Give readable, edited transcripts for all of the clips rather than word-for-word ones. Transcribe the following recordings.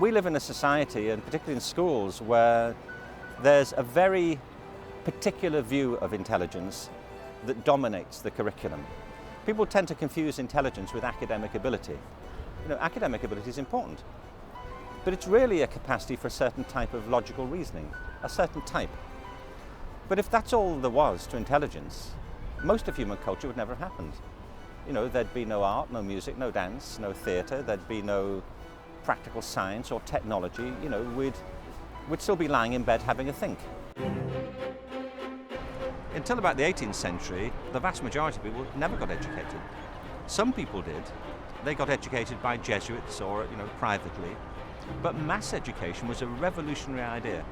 we live in a society, and particularly in schools, where there's a very particular view of intelligence that dominates the curriculum. People tend to confuse intelligence with academic ability. Academic ability is important, but it's really a capacity for a certain type of logical reasoning, a certain type. But if that's all there was to intelligence, most of human culture would never have happened. There'd be no art, no music, no dance, no theatre, there'd be no practical science or technology. We'd still be lying in bed having a think. Until about the 18th century, the vast majority of people never got educated. Some people did. They got educated by Jesuits or, privately. But mass education was a revolutionary idea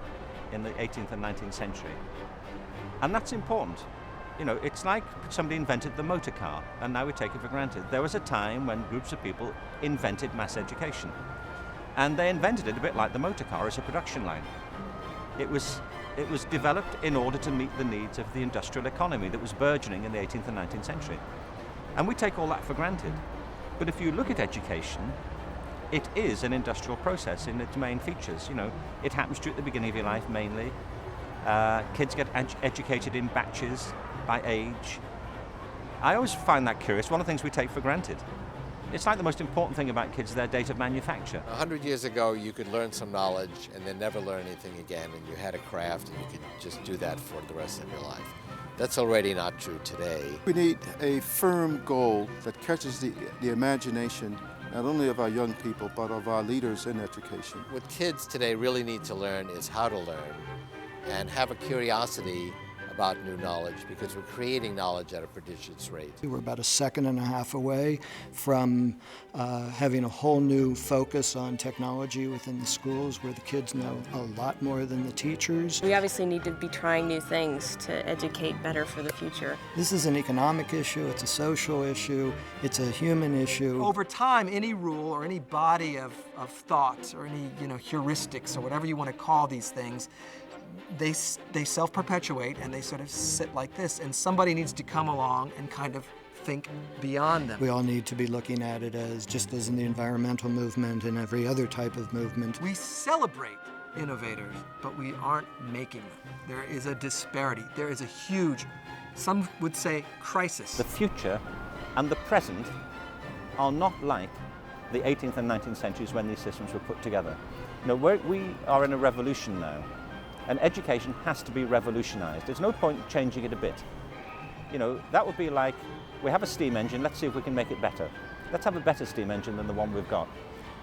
in the 18th and 19th century. And that's important. It's like somebody invented the motor car, and now we take it for granted. There was a time when groups of people invented mass education. And they invented it a bit like the motor car as a production line. It was developed in order to meet the needs of the industrial economy that was burgeoning in the 18th and 19th century. And we take all that for granted. But if you look at education, it is an industrial process in its main features. It happens to you at the beginning of your life mainly. Kids get educated in batches by age. I always find that curious. One of the things we take for granted. It's like the most important thing about kids is their date of manufacture. 100 years ago, you could learn some knowledge and then never learn anything again, and you had a craft and you could just do that for the rest of your life. That's already not true today. We need a firm goal that catches the imagination not only of our young people, but of our leaders in education. What kids today really need to learn is how to learn and have a curiosity about new knowledge, because we're creating knowledge at a prodigious rate. We're about a second and a half away from having a whole new focus on technology within the schools, where the kids know a lot more than the teachers. We obviously need to be trying new things to educate better for the future. This is an economic issue, it's a social issue, it's a human issue. Over time, any rule or any body of thoughts or any heuristics or whatever you want to call these things, they self-perpetuate and they sort of sit like this, and somebody needs to come along and kind of think beyond them. We all need to be looking at it just as in the environmental movement and every other type of movement. We celebrate innovators, but we aren't making them. There is a disparity. There is a huge, some would say, crisis. The future and the present are not like the 18th and 19th centuries when these systems were put together. We are in a revolution now. And education has to be revolutionized. There's no point changing it a bit. That would be like, we have a steam engine, let's see if we can make it better. Let's have a better steam engine than the one we've got.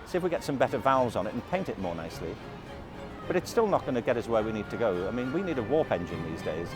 See if we get some better valves on it and paint it more nicely. But it's still not going to get us where we need to go. We need a warp engine these days.